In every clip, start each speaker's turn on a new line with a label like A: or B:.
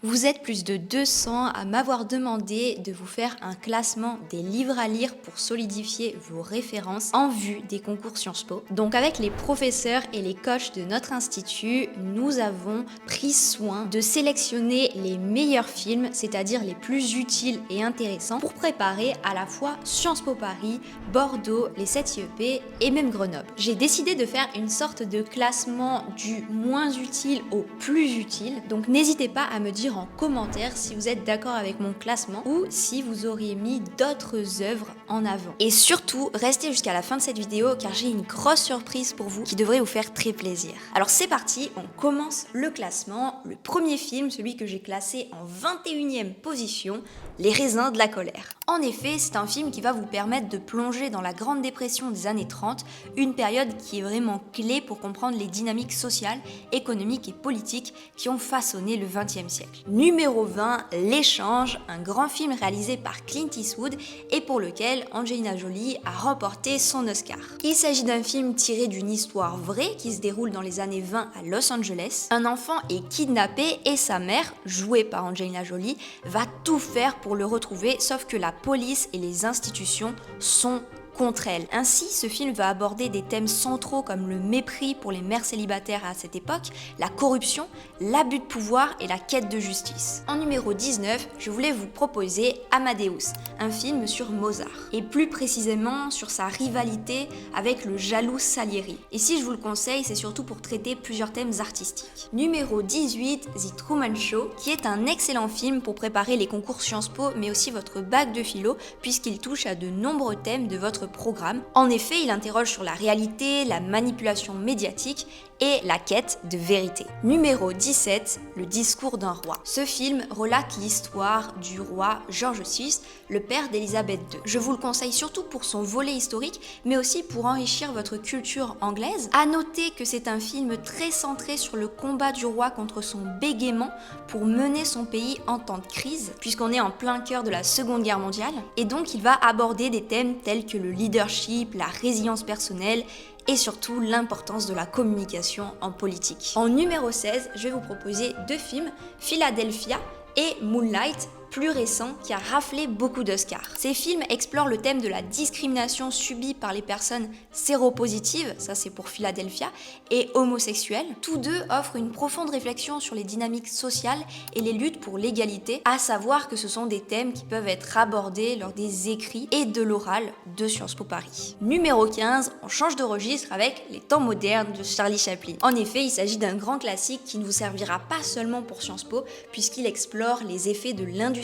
A: Vous êtes plus de 200 à m'avoir demandé de vous faire un classement des livres à lire pour solidifier vos références en vue des concours Sciences Po. Donc avec les professeurs et les coachs de notre institut, nous avons pris soin de sélectionner les meilleurs films, c'est-à-dire les plus utiles et intéressants pour préparer à la fois Sciences Po Paris, Bordeaux, les 7 IEP et même Grenoble. J'ai décidé de faire une sorte de classement du moins utile au plus utile, donc n'hésitez pas à me dire en commentaire si vous êtes d'accord avec mon classement ou si vous auriez mis d'autres œuvres en avant. Et surtout, restez jusqu'à la fin de cette vidéo car j'ai une grosse surprise pour vous qui devrait vous faire très plaisir. Alors c'est parti, on commence le classement. Le premier film, celui que j'ai classé en 21e position, Les raisins de la colère. En effet, c'est un film qui va vous permettre de plonger dans la Grande Dépression des années 30, une période qui est vraiment clé pour comprendre les dynamiques sociales, économiques et politiques qui ont façonné le XXe siècle. Numéro 20, L'échange, un grand film réalisé par Clint Eastwood et pour lequel Angelina Jolie a remporté son Oscar. Il s'agit d'un film tiré d'une histoire vraie qui se déroule dans les années 20 à Los Angeles. Un enfant est kidnappé et sa mère, jouée par Angelina Jolie, va tout faire pour le retrouver, sauf que la police et les institutions sont contre elle. Ainsi, ce film va aborder des thèmes centraux comme le mépris pour les mères célibataires à cette époque, la corruption, l'abus de pouvoir et la quête de justice. En numéro 19, je voulais vous proposer Amadeus, un film sur Mozart, et plus précisément sur sa rivalité avec le jaloux Salieri. Et si je vous le conseille, c'est surtout pour traiter plusieurs thèmes artistiques. Numéro 18, The Truman Show, qui est un excellent film pour préparer les concours Sciences Po, mais aussi votre bac de philo, puisqu'il touche à de nombreux thèmes de votre programme. En effet, il interroge sur la réalité, la manipulation médiatique et la quête de vérité. Numéro 17, Le discours d'un roi. Ce film relate l'histoire du roi George VI, le père d'Élisabeth II. Je vous le conseille surtout pour son volet historique, mais aussi pour enrichir votre culture anglaise. À noter que c'est un film très centré sur le combat du roi contre son bégaiement pour mener son pays en temps de crise, puisqu'on est en plein cœur de la Seconde Guerre mondiale. Et donc il va aborder des thèmes tels que le leadership, la résilience personnelle et surtout l'importance de la communication en politique. En numéro 16, je vais vous proposer deux films, Philadelphia et Moonlight, plus récent, qui a raflé beaucoup d'Oscars. Ces films explorent le thème de la discrimination subie par les personnes séropositives, ça c'est pour Philadelphia, et homosexuelles. Tous deux offrent une profonde réflexion sur les dynamiques sociales et les luttes pour l'égalité, à savoir que ce sont des thèmes qui peuvent être abordés lors des écrits et de l'oral de Sciences Po Paris. Numéro 15, on change de registre avec Les temps modernes de Charlie Chaplin. En effet, il s'agit d'un grand classique qui ne vous servira pas seulement pour Sciences Po, puisqu'il explore les effets de l'industrialisation,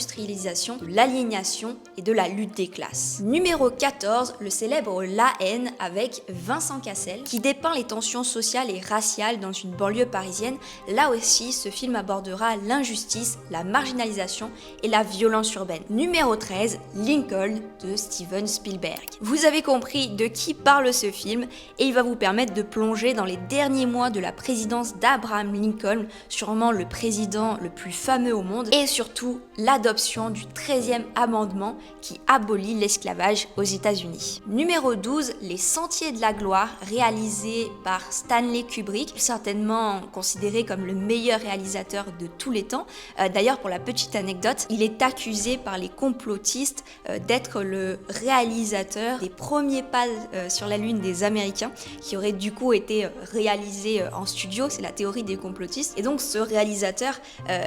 A: de l'aliénation et de la lutte des classes. Numéro 14, le célèbre La haine avec Vincent Cassel, qui dépeint les tensions sociales et raciales dans une banlieue parisienne. Là aussi, ce film abordera l'injustice, la marginalisation et la violence urbaine. Numéro 13, Lincoln de Steven Spielberg. Vous avez compris de qui parle ce film et il va vous permettre de plonger dans les derniers mois de la présidence d'Abraham Lincoln, sûrement le président le plus fameux au monde, et surtout l'adoption du 13e amendement qui abolit l'esclavage aux États-Unis. Numéro 12, Les Sentiers de la gloire, réalisé par Stanley Kubrick, certainement considéré comme le meilleur réalisateur de tous les temps. D'ailleurs, pour la petite anecdote, il est accusé par les complotistes d'être le réalisateur des premiers pas sur la Lune des Américains, qui aurait du coup été réalisé en studio, c'est la théorie des complotistes. Et donc ce réalisateur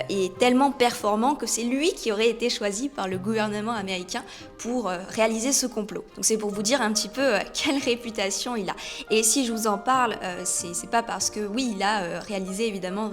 A: est tellement performant que c'est lui qui aurait été choisi par le gouvernement américain pour réaliser ce complot. Donc c'est pour vous dire un petit peu quelle réputation il a. Et si je vous en parle, c'est pas parce que oui, il a réalisé évidemment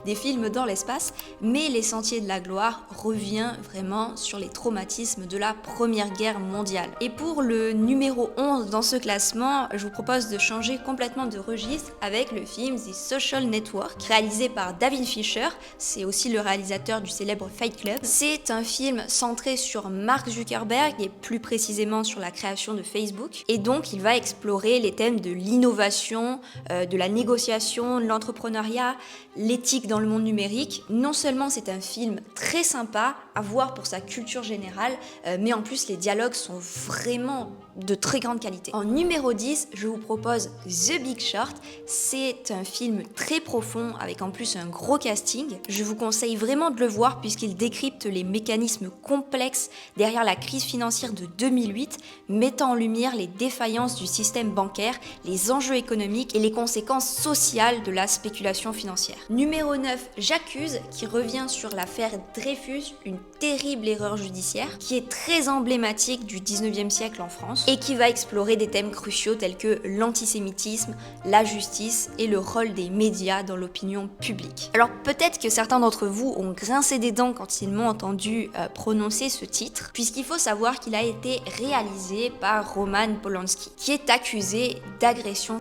A: des films dans l'espace, mais Les Sentiers de la gloire revient vraiment sur les traumatismes de la Première Guerre mondiale. Et pour le numéro 11 dans ce classement, je vous propose de changer complètement de registre avec le film The Social Network, réalisé par David Fincher. C'est aussi le réalisateur du célèbre Fight Club. C'est C'est un film centré sur Mark Zuckerberg et plus précisément sur la création de Facebook. Et donc, il va explorer les thèmes de l'innovation, de la négociation, de l'entrepreneuriat, l'éthique dans le monde numérique. Non seulement c'est un film très sympa à voir pour sa culture générale, mais en plus les dialogues sont vraiment de très grande qualité. En numéro 10, je vous propose The Big Short. C'est un film très profond avec en plus un gros casting. Je vous conseille vraiment de le voir puisqu'il décrypte les mécanismes complexes derrière la crise financière de 2008, mettant en lumière les défaillances du système bancaire, les enjeux économiques et les conséquences sociales de la spéculation financière. Numéro 9, J'accuse, qui revient sur l'affaire Dreyfus, une terrible erreur judiciaire qui est très emblématique du 19e siècle en France et qui va explorer des thèmes cruciaux tels que l'antisémitisme, la justice et le rôle des médias dans l'opinion publique. Alors peut-être que certains d'entre vous ont grincé des dents quand ils m'ont entendu prononcer ce titre, puisqu'il faut savoir qu'il a été réalisé par Roman Polanski, qui est accusé d'agression.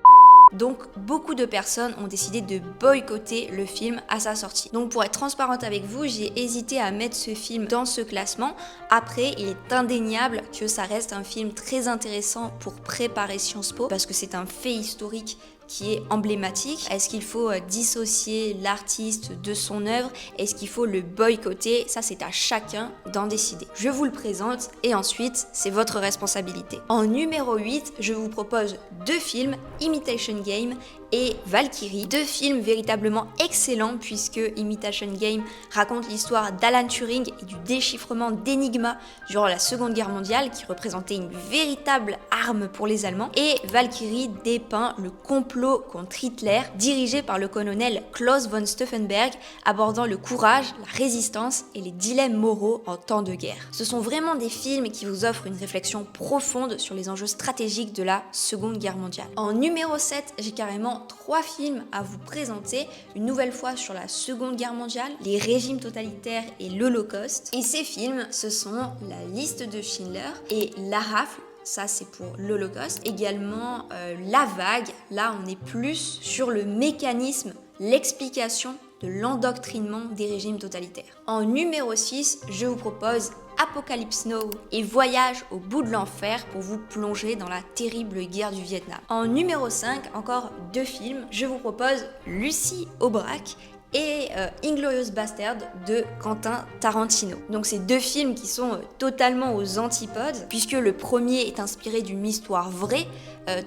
A: Donc beaucoup de personnes ont décidé de boycotter le film à sa sortie. Donc pour être transparente avec vous, j'ai hésité à mettre ce film dans ce classement. Après, il est indéniable que ça reste un film très intéressant pour préparer Sciences Po, parce que c'est un fait historique qui est emblématique. Est-ce qu'il faut dissocier l'artiste de son œuvre? Est-ce qu'il faut le boycotter? Ça, c'est à chacun d'en décider. Je vous le présente et ensuite, c'est votre responsabilité. En numéro 8, je vous propose deux films, Imitation Game et Valkyrie, deux films véritablement excellents puisque Imitation Game raconte l'histoire d'Alan Turing et du déchiffrement d'énigmas durant la Seconde Guerre mondiale qui représentait une véritable arme pour les Allemands, et Valkyrie dépeint le complot contre Hitler dirigé par le colonel Klaus von Stauffenberg, abordant le courage, la résistance et les dilemmes moraux en temps de guerre. Ce sont vraiment des films qui vous offrent une réflexion profonde sur les enjeux stratégiques de la Seconde Guerre mondiale. En numéro 7, j'ai carrément 3 films à vous présenter, une nouvelle fois sur la Seconde Guerre mondiale, les régimes totalitaires et l'Holocauste. Et ces films, ce sont La Liste de Schindler et La Rafle. Ça, c'est pour l'Holocauste. Également, La Vague. Là, on est plus sur le mécanisme, l'explication de l'endoctrinement des régimes totalitaires. En numéro 6, je vous propose Apocalypse Now et Voyage au bout de l'enfer pour vous plonger dans la terrible guerre du Vietnam. En numéro 5, encore 2 films, je vous propose Lucie Aubrac et Inglourious Basterds de Quentin Tarantino. Donc c'est 2 films qui sont totalement aux antipodes, puisque le premier est inspiré d'une histoire vraie,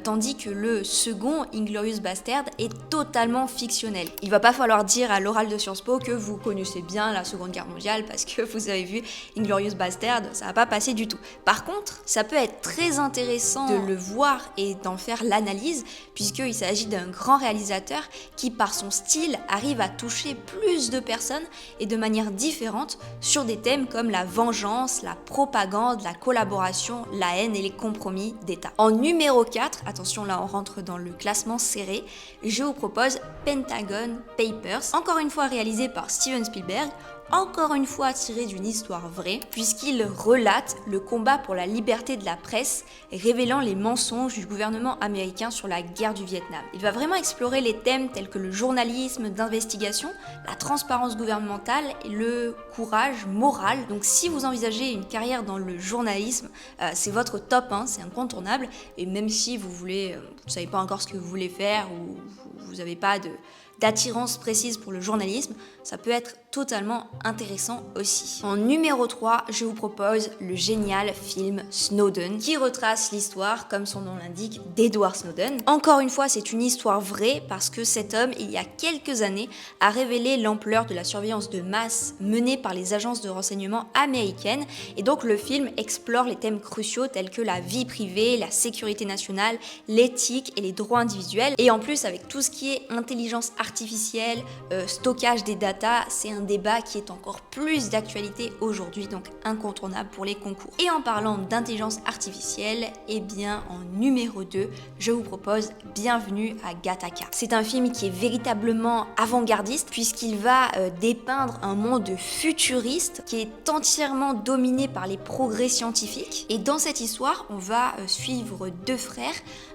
A: tandis que le second, Inglourious Basterds, est totalement fictionnel. Il va pas falloir dire à l'oral de Sciences Po que vous connaissez bien la Seconde Guerre mondiale parce que vous avez vu Inglourious Basterds, ça va pas passer du tout. Par contre, ça peut être très intéressant de le voir et d'en faire l'analyse, puisqu'il s'agit d'un grand réalisateur qui, par son style, arrive à toucher plus de personnes et de manière différente sur des thèmes comme la vengeance, la propagande, la collaboration, la haine et les compromis d'État. En numéro 4, attention là on rentre dans le classement serré, je vous propose Pentagon Papers, encore une fois réalisé par Steven Spielberg, encore une fois tiré d'une histoire vraie, puisqu'il relate le combat pour la liberté de la presse, révélant les mensonges du gouvernement américain sur la guerre du Vietnam. Il va vraiment explorer les thèmes tels que le journalisme d'investigation, la transparence gouvernementale et le courage moral. Donc si vous envisagez une carrière dans le journalisme, c'est votre top 1, c'est incontournable, et même si vous ne savez pas encore ce que vous voulez faire ou vous n'avez pas d'attirance précise pour le journalisme, ça peut être totalement intéressant aussi. En numéro 3, je vous propose le génial film Snowden, qui retrace l'histoire, comme son nom l'indique, d'Edward Snowden. Encore une fois, c'est une histoire vraie parce que cet homme, il y a quelques années, a révélé l'ampleur de la surveillance de masse menée par les agences de renseignement américaines, et donc le film explore les thèmes cruciaux tels que la vie privée, la sécurité nationale, l'éthique et les droits individuels. Et en plus, avec tout ce qui est intelligence artificielle, stockage des data, c'est un débat qui est encore plus d'actualité aujourd'hui, donc incontournable pour les concours. Et en parlant d'intelligence artificielle, eh bien en numéro 2, je vous propose Bienvenue à Gattaca. C'est un film qui est véritablement avant-gardiste puisqu'il va dépeindre un monde futuriste qui est entièrement dominé par les progrès scientifiques. Et dans cette histoire, on va suivre 2 frères,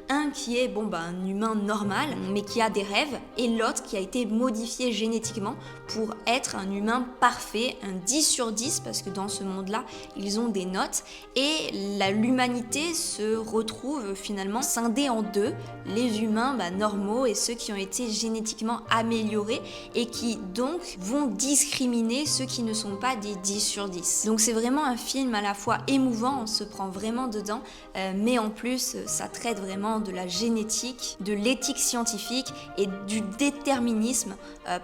A: Un qui est un humain normal, mais qui a des rêves, et l'autre qui a été modifié génétiquement pour être un humain parfait, un 10 sur 10, parce que dans ce monde-là, ils ont des notes, et l'humanité se retrouve finalement scindée en deux, les humains normaux et ceux qui ont été génétiquement améliorés et qui donc vont discriminer ceux qui ne sont pas des 10 sur 10. Donc c'est vraiment un film à la fois émouvant, on se prend vraiment dedans, mais en plus ça traite vraiment de la génétique, de l'éthique scientifique et du déterminisme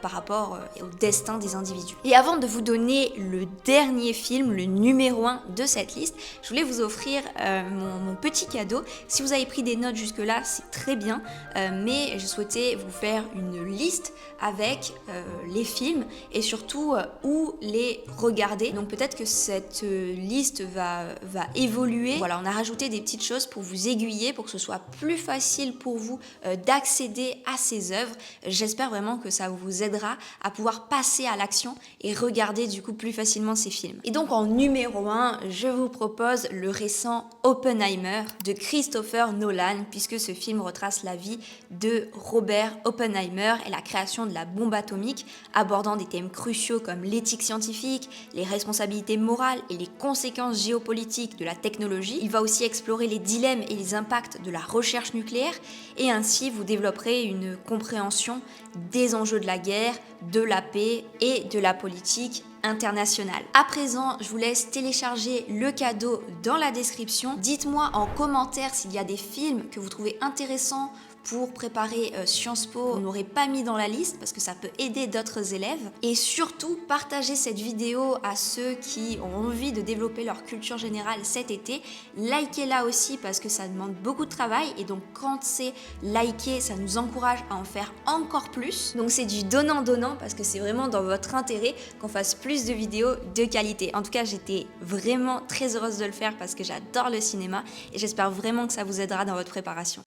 A: par rapport au destin des individus. Et avant de vous donner le dernier film, le numéro 1 de cette liste, je voulais vous offrir mon petit cadeau. Si vous avez pris des notes jusque-là, c'est très bien, mais je souhaitais vous faire une liste avec les films et surtout où les regarder. Donc peut-être que cette liste va évoluer. Voilà, on a rajouté des petites choses pour vous aiguiller, pour que ce soit plus facile pour vous d'accéder à ces œuvres. J'espère vraiment que ça vous aidera à pouvoir passer à l'action et regarder du coup plus facilement ces films. Et donc en numéro 1, je vous propose le récent Oppenheimer de Christopher Nolan, puisque ce film retrace la vie de Robert Oppenheimer et la création de la bombe atomique, abordant des thèmes cruciaux comme l'éthique scientifique, les responsabilités morales et les conséquences géopolitiques de la technologie. Il va aussi explorer les dilemmes et les impacts de la recherche nucléaire, et ainsi vous développerez une compréhension des enjeux de la guerre, de la paix et de la politique internationale. À présent, je vous laisse télécharger le cadeau dans la description. Dites-moi en commentaire s'il y a des films que vous trouvez intéressants pour préparer Sciences Po, on n'aurait pas mis dans la liste parce que ça peut aider d'autres élèves. Et surtout, partagez cette vidéo à ceux qui ont envie de développer leur culture générale cet été. Likez-la aussi parce que ça demande beaucoup de travail, et donc quand c'est liké, ça nous encourage à en faire encore plus. Donc c'est du donnant-donnant parce que c'est vraiment dans votre intérêt qu'on fasse plus de vidéos de qualité. En tout cas, j'étais vraiment très heureuse de le faire parce que j'adore le cinéma et j'espère vraiment que ça vous aidera dans votre préparation.